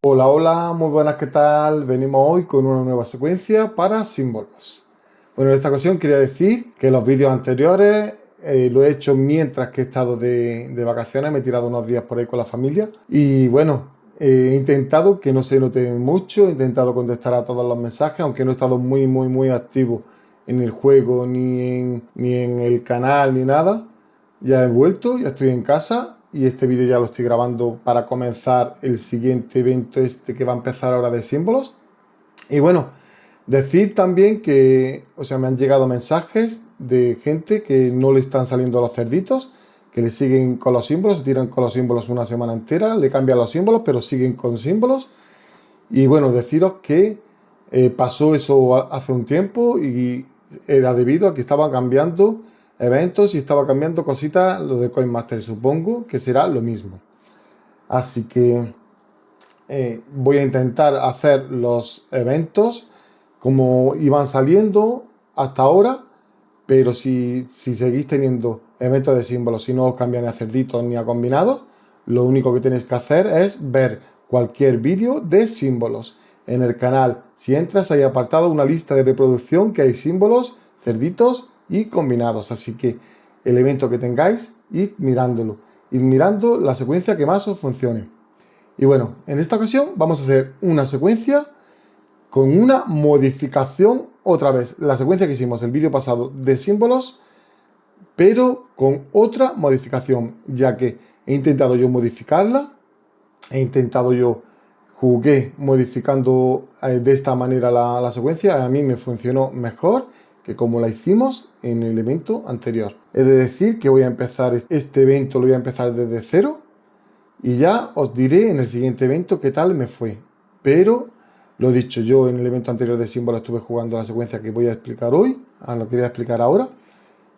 Hola, hola, muy buenas, ¿qué tal? Venimos hoy con una nueva secuencia para símbolos. Bueno, en esta ocasión quería decir que los vídeos anteriores lo he hecho mientras que he estado de vacaciones, me he tirado unos días por ahí con la familia y bueno, he intentado que no se note mucho, he intentado contestar a todos los mensajes, aunque no he estado muy activo en el juego, ni en el canal, ni nada. Ya he vuelto, ya estoy en casa y este vídeo ya lo estoy grabando para comenzar el siguiente evento este que va a empezar ahora de símbolos. Y bueno, decir también que, o sea, me han llegado mensajes de gente que no le están saliendo los cerditos, que le siguen con los símbolos, se tiran con los símbolos una semana entera, le cambian los símbolos, pero siguen con símbolos. Y bueno, deciros que pasó eso hace un tiempo y era debido a que estaban cambiando eventos y estaba cambiando cositas lo de CoinMaster. Supongo que será lo mismo. Así que voy a intentar hacer los eventos como iban saliendo hasta ahora, pero si seguís teniendo eventos de símbolos, si no os cambian ni a cerditos ni a combinados, lo único que tenéis que hacer es ver cualquier vídeo de símbolos en el canal. Si entras, hay apartado una lista de reproducción que hay símbolos, cerditos y combinados. Así que el evento que tengáis, id mirándolo. Id mirando la secuencia que más os funcione. Y bueno, en esta ocasión vamos a hacer una secuencia con una modificación otra vez. La secuencia que hicimos el vídeo pasado de símbolos, pero con otra modificación, ya que he intentado yo modificarla, he intentado yo jugué modificando de esta manera la secuencia. A mí me funcionó mejor que como la hicimos en el evento anterior. He de decir que voy a empezar este evento, lo voy a empezar desde cero y ya os diré en el siguiente evento qué tal me fue. Pero lo dicho, yo en el evento anterior de símbolos estuve jugando la secuencia que voy a explicar hoy, a lo que voy a explicar ahora,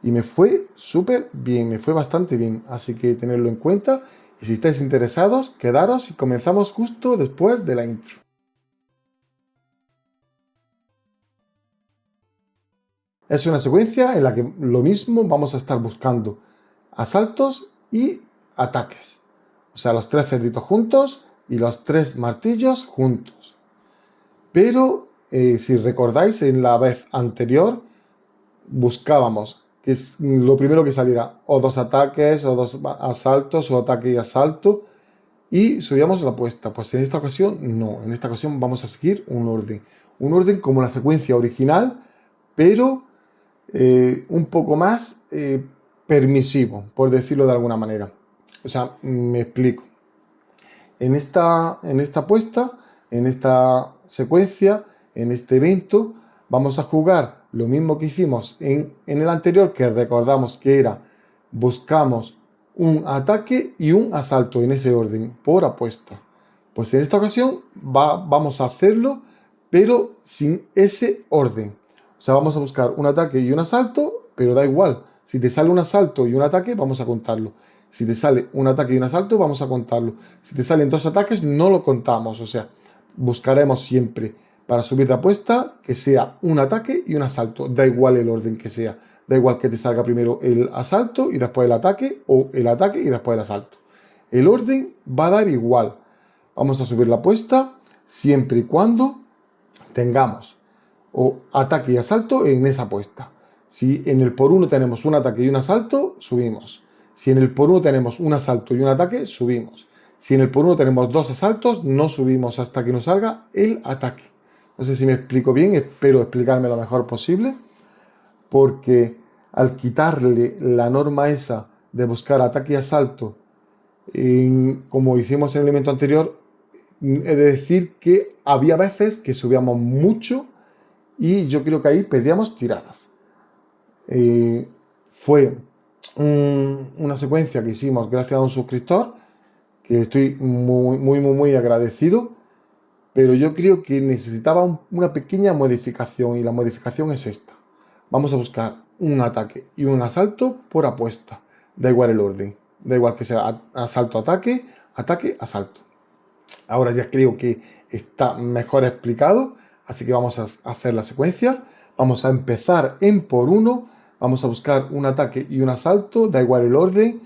y me fue súper bien, me fue bastante bien. Así que tenerlo en cuenta. Y si estáis interesados, quedaros y comenzamos justo después de la intro. Es una secuencia en la que lo mismo vamos a estar buscando asaltos y ataques. O sea, los tres cerditos juntos y los tres martillos juntos. Pero si recordáis, en la vez anterior buscábamos que es lo primero que saliera o dos ataques o dos asaltos o ataque y asalto y subíamos la apuesta. Pues en esta ocasión no, en esta ocasión vamos a seguir un orden como la secuencia original, pero un poco más permisivo, por decirlo de alguna manera. O sea, me explico. En esta apuesta, en esta secuencia, en este evento, vamos a jugar lo mismo que hicimos en el anterior, que recordamos que era buscamos un ataque y un asalto en ese orden, por apuesta. Pues en esta ocasión vamos a hacerlo, pero sin ese orden. O sea, vamos a buscar un ataque y un asalto, pero da igual. Si te sale un asalto y un ataque, vamos a contarlo. Si te sale un ataque y un asalto, vamos a contarlo. Si te salen dos ataques, no lo contamos. O sea, buscaremos siempre para subir de apuesta que sea un ataque y un asalto. Da igual el orden que sea. Da igual que te salga primero el asalto y después el ataque, o el ataque y después el asalto. El orden va a dar igual. Vamos a subir la apuesta siempre y cuando tengamos o ataque y asalto en esa apuesta. Si en el por uno tenemos un ataque y un asalto, subimos. Si en el por uno tenemos un asalto y un ataque, subimos. Si en el por uno tenemos dos asaltos, no subimos hasta que nos salga el ataque. No sé si me explico bien, espero explicarme lo mejor posible, porque al quitarle la norma esa de buscar ataque y asalto, como hicimos en el elemento anterior, he de decir que había veces que subíamos mucho y yo creo que ahí perdíamos tiradas. Fue una secuencia que hicimos gracias a un suscriptor, que estoy muy agradecido, pero yo creo que necesitaba una pequeña modificación y la modificación es esta. Vamos a buscar un ataque y un asalto por apuesta. Da igual el orden, da igual que sea asalto-ataque, ataque-asalto. Ahora ya creo que está mejor explicado, así que vamos a hacer la secuencia. Vamos a empezar en por uno, vamos a buscar un ataque y un asalto, da igual el orden.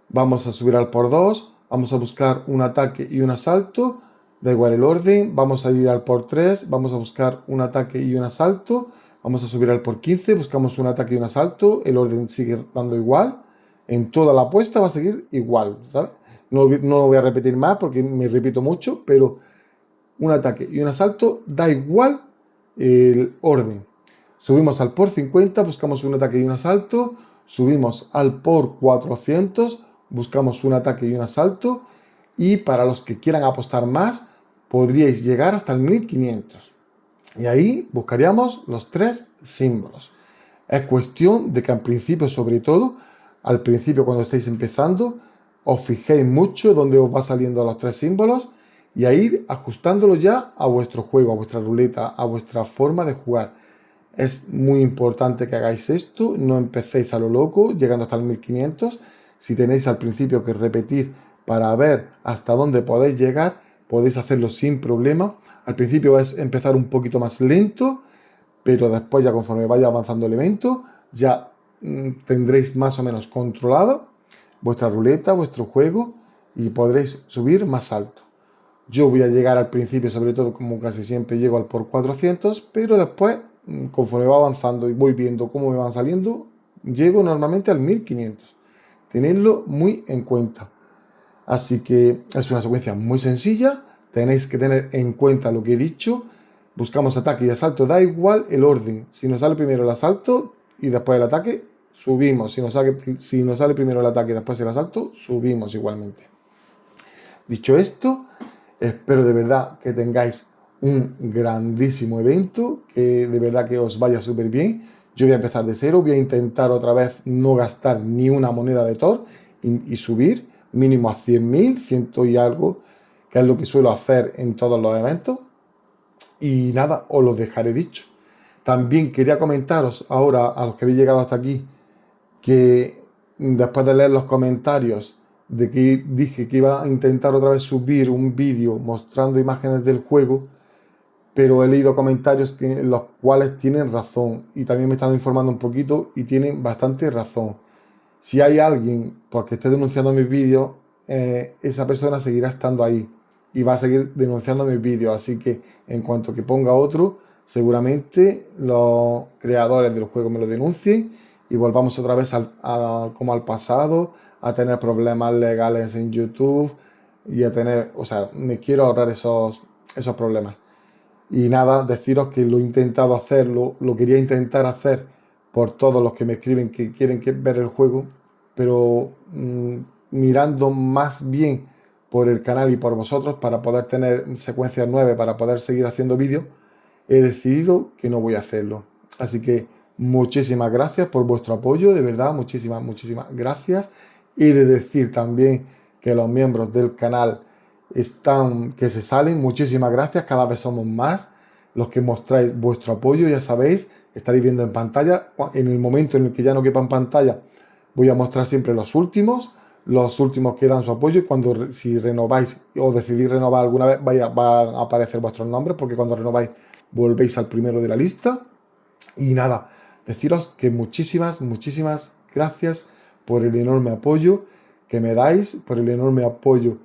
Vamos a subir al por dos, vamos a buscar un ataque y un asalto, Da igual el orden, vamos a ir al por 3, vamos a buscar un ataque y un asalto, vamos a subir al por 15, buscamos un ataque y un asalto, el orden sigue dando igual, en toda la apuesta va a seguir igual, ¿sabes? No lo voy a repetir más porque me repito mucho, pero un ataque y un asalto da igual el orden. Subimos al por 50, buscamos un ataque y un asalto, subimos al por 400, buscamos un ataque y un asalto, y para los que quieran apostar más, podríais llegar hasta el 1500. Y ahí buscaríamos los 3 símbolos. Es cuestión de que al principio, sobre todo, al principio cuando estéis empezando, os fijéis mucho dónde os va saliendo los 3 símbolos y a ir ajustándolo ya a vuestro juego, a vuestra ruleta, a vuestra forma de jugar. Es muy importante que hagáis esto, no empecéis a lo loco, llegando hasta el 1500. Si tenéis al principio que repetir para ver hasta dónde podéis llegar, podéis hacerlo sin problema. Al principio es empezar un poquito más lento, pero después ya conforme vaya avanzando el evento, ya tendréis más o menos controlado vuestra ruleta, vuestro juego, y podréis subir más alto. Yo voy a llegar al principio, sobre todo como casi siempre llego al por 400, pero después, conforme va avanzando y voy viendo cómo me van saliendo, llego normalmente al 1500. Tenedlo muy en cuenta. Así que es una secuencia muy sencilla, tenéis que tener en cuenta lo que he dicho. Buscamos ataque y asalto, da igual el orden. Si nos sale primero el asalto y después el ataque, subimos. Si nos sale primero el ataque y después el asalto, subimos igualmente. Dicho esto, espero de verdad que tengáis un grandísimo evento, que de verdad que os vaya súper bien. Yo voy a empezar de cero, voy a intentar otra vez no gastar ni una moneda de Tor y subir mínimo a 100.000, 100 y algo, que es lo que suelo hacer en todos los eventos. Y nada, os lo dejaré dicho. También quería comentaros ahora, a los que habéis llegado hasta aquí, que después de leer los comentarios de que dije que iba a intentar otra vez subir un vídeo mostrando imágenes del juego, pero he leído comentarios en los cuales tienen razón y también me están informando un poquito y tienen bastante razón. Si hay alguien pues, que esté denunciando mis vídeos, esa persona seguirá estando ahí y va a seguir denunciando mis vídeos, así que en cuanto que ponga otro, seguramente los creadores del juego me lo denuncien y volvamos otra vez como al pasado, a tener problemas legales en YouTube y a tener, o sea, me quiero ahorrar esos problemas. Y nada, deciros que lo he intentado hacer, lo quería intentar hacer por todos los que me escriben que quieren ver el juego, pero mirando más bien por el canal y por vosotros para poder tener secuencias nuevas, para poder seguir haciendo vídeos, he decidido que no voy a hacerlo. Así que muchísimas gracias por vuestro apoyo, de verdad, muchísimas gracias. Y de decir también que los miembros del canal que se salen, muchísimas gracias, cada vez somos más los que mostráis vuestro apoyo, ya sabéis, estaréis viendo en pantalla, en el momento en el que ya no quepa en pantalla, voy a mostrar siempre los últimos que dan su apoyo, y si renováis o decidís renovar alguna vez, va a aparecer vuestros nombres, porque cuando renováis volvéis al primero de la lista. Y nada, deciros que muchísimas gracias por el enorme apoyo que me dais, por el enorme apoyo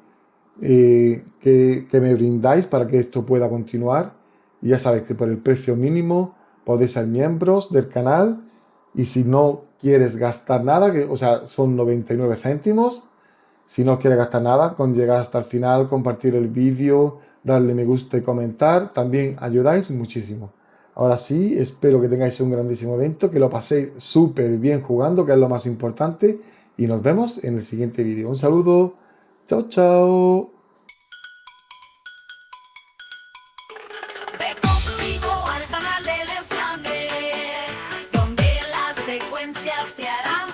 que me brindáis para que esto pueda continuar. Y ya sabéis que por el precio mínimo podéis ser miembros del canal, y si no quieres gastar nada, o sea, son 99 céntimos, si no quieres gastar nada, con llegar hasta el final, compartir el vídeo, darle me gusta y comentar, también ayudáis muchísimo. Ahora sí, espero que tengáis un grandísimo evento, que lo paséis súper bien jugando, que es lo más importante, y nos vemos en el siguiente vídeo. Un saludo, chao, chao. Ve conmigo al canal del Efraín, donde las secuencias te harán